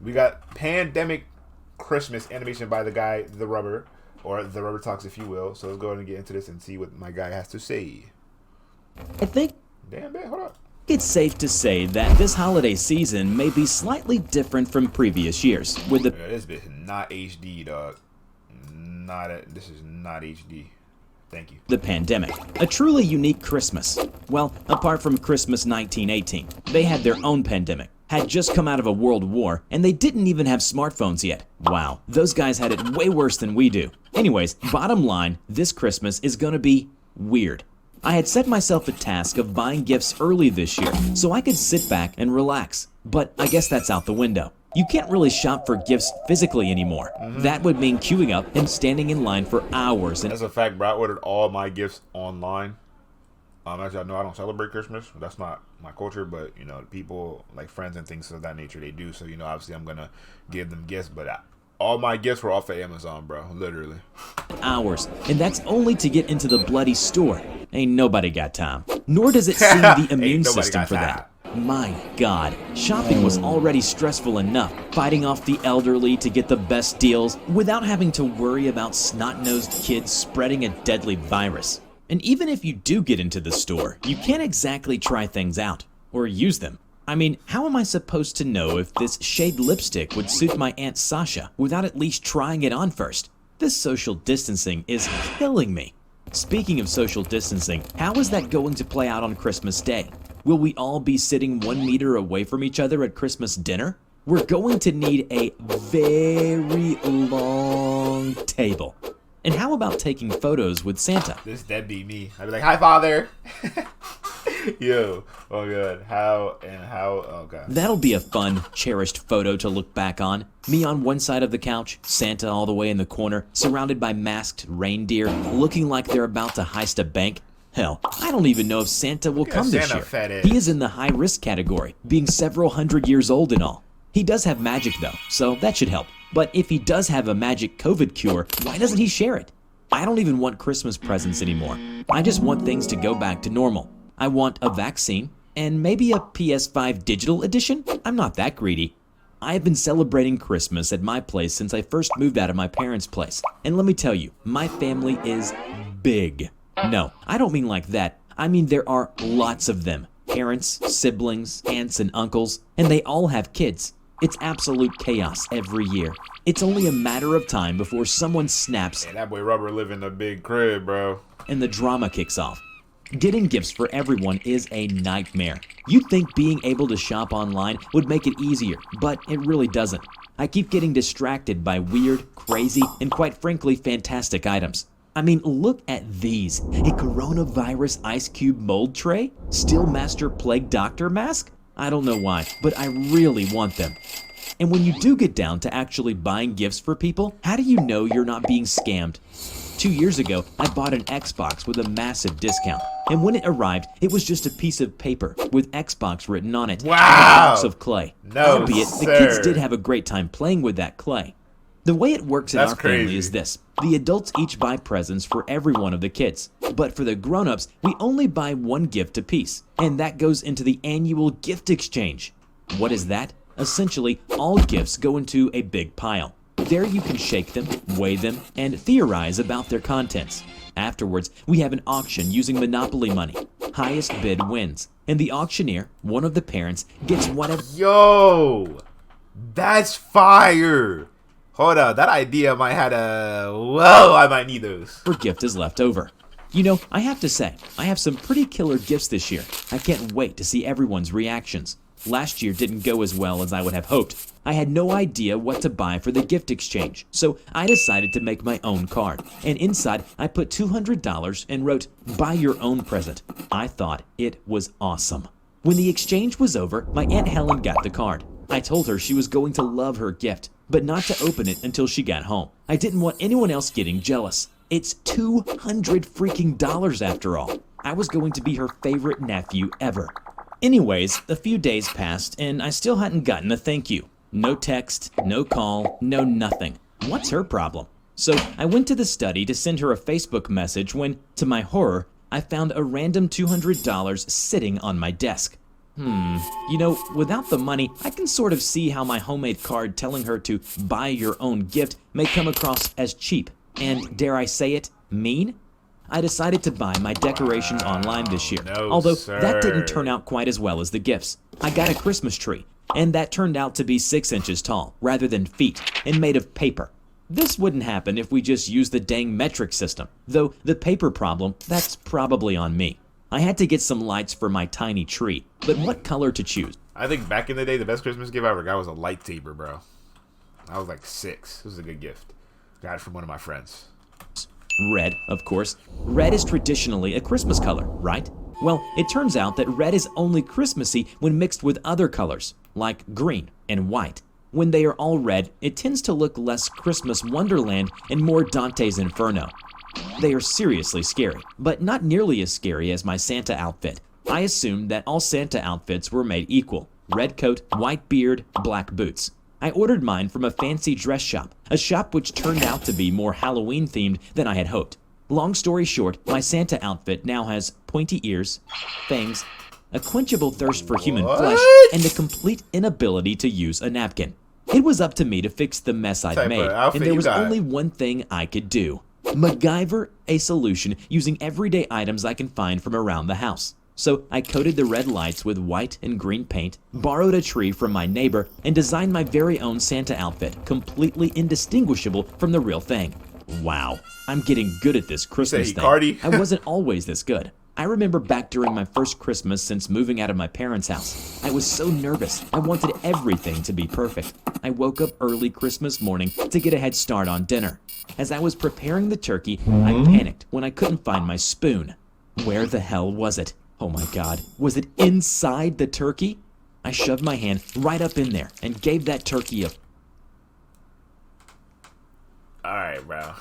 We got Pandemic Christmas animation by the guy, The Rubber, or The Rubber Talks, if you will. So let's go ahead and get into this and see what my guy has to say. I think Damn, man, hold up. it's safe to say that this holiday season may be slightly different from previous years, with the This bitch is not HD, dog. This is not HD. Thank you. the pandemic. A truly unique Christmas. Well, apart from Christmas 1918, they had their own pandemic. Had just come out of a world war, and they didn't even have smartphones yet. Wow, those guys had it way worse than we do. Anyways, bottom line, this Christmas is gonna be weird. I had set myself a task of buying gifts early this year so I could sit back and relax. But I guess that's out the window. You can't really shop for gifts physically anymore. That would mean queuing up and standing in line for hours. And That's a fact, bro. I ordered all my gifts online. Actually, I know I don't celebrate Christmas. That's not my culture, but, you know, people, like friends and things of that nature, they do. So, you know, obviously I'm going to give them gifts, but all my gifts were off of Amazon, bro. Literally. hours, and that's only to get into the bloody store. Ain't nobody got time. Nor does it seem the immune Ain't nobody system got for time. that. My God, shopping was already stressful enough, fighting off the elderly to get the best deals without having to worry about snot-nosed kids spreading a deadly virus. And even if you do get into the store, you can't exactly try things out or use them. I mean, how am I supposed to know if this shade lipstick would suit my Aunt Sasha without at least trying it on first? This social distancing is killing me. Speaking of social distancing, how is that going to play out on Christmas Day? Will we all be sitting 1 meter away from each other at Christmas dinner? We're going to need a very long table. And how about taking photos with Santa? That'd be me. I'd be like, hi, Father. Yo. Oh, God. Oh, God. That'll be a fun, cherished photo to look back on. Me on one side of the couch, Santa all the way in the corner, surrounded by masked reindeer, looking like they're about to heist a bank. Hell, I don't even know if Santa will come this Santa year. fat ass. He is in the high-risk category, being several hundred years old and all. He does have magic, though, so that should help. But if he does have a magic COVID cure, why doesn't he share it? I don't even want Christmas presents anymore. I just want things to go back to normal. I want a vaccine, and maybe a PS5 digital edition? I'm not that greedy. I've been celebrating Christmas at my place since I first moved out of my parents' place. And let me tell you, my family is big. No, I don't mean like that. I mean there are lots of them. Parents, siblings, aunts and uncles, and they all have kids. It's absolute chaos every year. It's only a matter of time before someone snaps And that boy Rubber live in a big crib, bro. and the drama kicks off. Getting gifts for everyone is a nightmare. You'd think being able to shop online would make it easier, but it really doesn't. I keep getting distracted by weird, crazy, and quite frankly fantastic items. I mean, look at these. A coronavirus ice cube mold tray? Still Master Plague Doctor mask? I don't know why, but I really want them. And when you do get down to actually buying gifts for people, how do you know you're not being scammed? 2 years ago, I bought an Xbox with a massive discount. And when it arrived, it was just a piece of paper with Xbox written on it. Wow. And a box of clay. No, Albeit, the sir. kids did have a great time playing with that clay. The way it works in That's our family crazy. is this. The adults each buy presents for every one of the kids. But for the grown-ups, we only buy one gift apiece. And that goes into the annual gift exchange. What is that? Essentially, all gifts go into a big pile. There you can shake them, weigh them, and theorize about their contents. Afterwards, we have an auction using Monopoly money. Highest bid wins. And the auctioneer, one of the parents, gets whatever Yo, that's fire. Hold up, that idea might have a... Whoa, I might need those. gift is left over. You know, I have to say, I have some pretty killer gifts this year. I can't wait to see everyone's reactions. Last year didn't go as well as I would have hoped. I had no idea what to buy for the gift exchange, so I decided to make my own card. And inside, I put $200 and wrote, "Buy your own present." I thought it was awesome. When the exchange was over, my Aunt Helen got the card. I told her she was going to love her gift, but not to open it until she got home. I didn't want anyone else getting jealous. It's $200 freaking dollars after all. I was going to be her favorite nephew ever. Anyways, a few days passed and I still hadn't gotten a thank you. No text, no call, no nothing. What's her problem? So I went to the study to send her a Facebook message when, to my horror, I found a random $200 sitting on my desk. You know, without the money, I can sort of see how my homemade card telling her to buy your own gift may come across as cheap and, dare I say it, mean. I decided to buy my decorations online this year, No, although sir. that didn't turn out quite as well as the gifts. I got a Christmas tree, and that turned out to be 6 inches tall rather than feet and made of paper. This wouldn't happen if we just used the dang metric system, though the paper problem, that's probably on me. I had to get some lights for my tiny tree, but what color to choose? I think back in the day, the best Christmas gift I ever got was a lightsaber, bro. I was like 6. It was a good gift. Got it from one of my friends. Red, of course. Red is traditionally a Christmas color, right? Well, it turns out that red is only Christmassy when mixed with other colors, like green and white. When they are all red, it tends to look less Christmas Wonderland and more Dante's Inferno. They are seriously scary, but not nearly as scary as my Santa outfit. I assumed that all Santa outfits were made equal: red coat, white beard, black boots. I ordered mine from a fancy dress shop, a shop which turned out to be more Halloween themed than I had hoped. Long story short, my Santa outfit now has pointy ears, fangs, a quenchable thirst for human flesh, and a complete inability to use a napkin. It was up to me to fix the mess I'd made, and there was only one thing I could do: MacGyver a solution using everyday items I can find from around the house. So I coated the red lights with white and green paint, borrowed a tree from my neighbor, and designed my very own Santa outfit, completely indistinguishable from the real thing. Wow, I'm getting good at this Christmas thing. I wasn't always this good. I remember back during my first Christmas since moving out of my parents' house. I was so nervous. I wanted everything to be perfect. I woke up early Christmas morning to get a head start on dinner. As I was preparing the turkey, I panicked when I couldn't find my spoon. Where the hell was it? Oh my God, was it inside the turkey? I shoved my hand right up in there and gave that turkey a Alright, bro.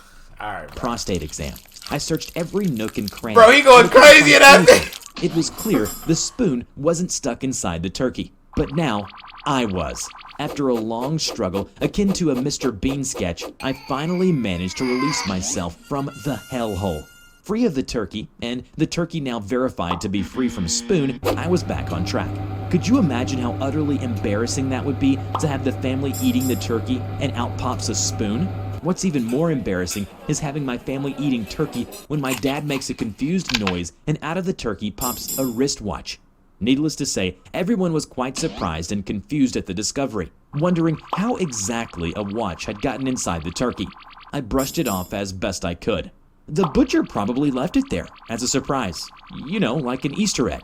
prostate exam. I searched every nook and cranny. Bro, he going crazy in that thing! It was clear the spoon wasn't stuck inside the turkey, but now I was. After a long struggle, akin to a Mr. Bean sketch, I finally managed to release myself from the hellhole. Free of the turkey, and the turkey now verified to be free from spoon, I was back on track. Could you imagine how utterly embarrassing that would be to have the family eating the turkey and out pops a spoon? What's even more embarrassing is having my family eating turkey when my dad makes a confused noise and out of the turkey pops a wristwatch. Needless to say, everyone was quite surprised and confused at the discovery, wondering how exactly a watch had gotten inside the turkey. I brushed it off as best I could. The butcher probably left it there as a surprise, you know, like an Easter egg.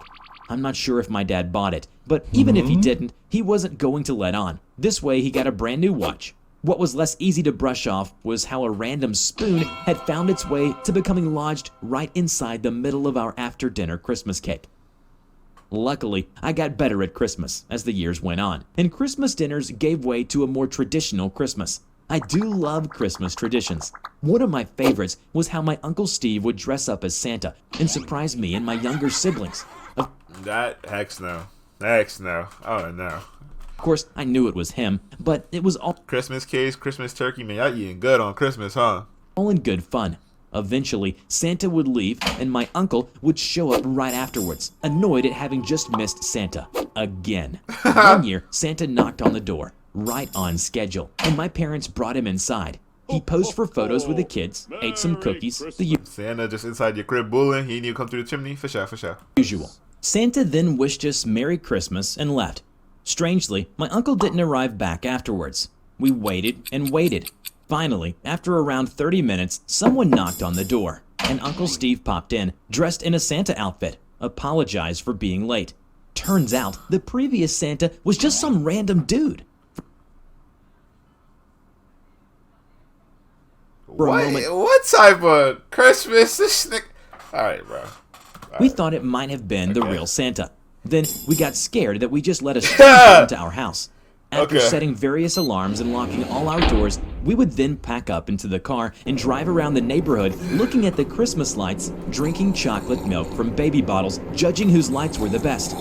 I'm not sure if my dad bought it, but even if he didn't, he wasn't going to let on. This way he got a brand new watch. What was less easy to brush off was how a random spoon had found its way to becoming lodged right inside the middle of our after-dinner Christmas cake. Luckily, I got better at Christmas as the years went on, and Christmas dinners gave way to a more traditional Christmas. I do love Christmas traditions. One of my favorites was how my Uncle Steve would dress up as Santa and surprise me and my younger siblings. Heck no. Oh no. Of course, I knew it was him, but it was all Christmas cakes, Christmas turkey, man, y'all eating good on Christmas, huh? all in good fun. Eventually, Santa would leave and my uncle would show up right afterwards, annoyed at having just missed Santa again. One year, Santa knocked on the door, right on schedule, and my parents brought him inside. He posed for photos with the kids, ate some cookies, the Santa just inside your crib bullying. He didn't even come through the chimney. For sure. usual. Santa then wished us Merry Christmas and left. Strangely, my uncle didn't arrive back afterwards. We waited and waited. Finally, after around 30 minutes, someone knocked on the door, and Uncle Steve popped in, dressed in a Santa outfit, apologized for being late. Turns out, the previous Santa was just some random dude. What type of Christmas this nigga? Alright, bro. We thought it might have been the real Santa. Then we got scared that we just let a stranger into our house. After setting various alarms and locking all our doors, we would then pack up into the car and drive around the neighborhood looking at the Christmas lights, drinking chocolate milk from baby bottles, judging whose lights were the best.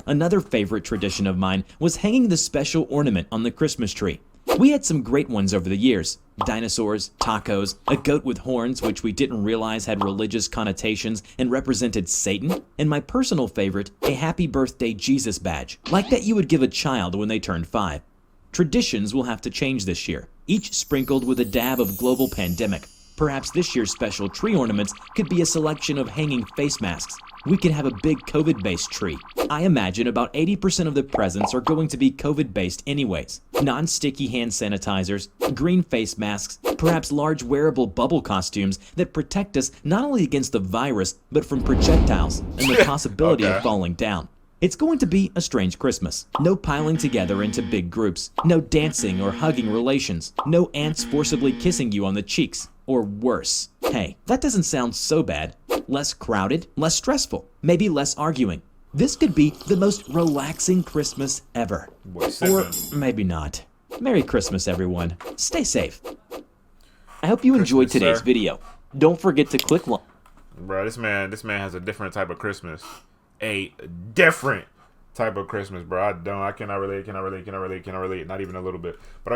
Another favorite tradition of mine was hanging the special ornament on the Christmas tree. We had some great ones over the years. Dinosaurs, tacos, a goat with horns which we didn't realize had religious connotations and represented Satan, and my personal favorite, a happy birthday Jesus badge, like that you would give a child when they turned 5. Traditions will have to change this year, each sprinkled with a dab of global pandemic. Perhaps this year's special tree ornaments could be a selection of hanging face masks. We could have a big COVID-based tree. I imagine about 80% of the presents are going to be COVID-based anyways. Non-sticky hand sanitizers, green face masks, perhaps large wearable bubble costumes that protect us not only against the virus, but from projectiles and the possibility of falling down. It's going to be a strange Christmas. No piling together into big groups. No dancing or hugging relations. No aunts forcibly kissing you on the cheeks. Or worse. Hey, that doesn't sound so bad. Less crowded, less stressful, maybe less arguing. This could be the most relaxing Christmas ever. Or maybe not. Merry Christmas, everyone. Stay safe. I hope you enjoyed today's video. Don't forget to click like. Bro, this man has a different type of Christmas. A different type of Christmas, bro. I cannot relate, not even a little bit. But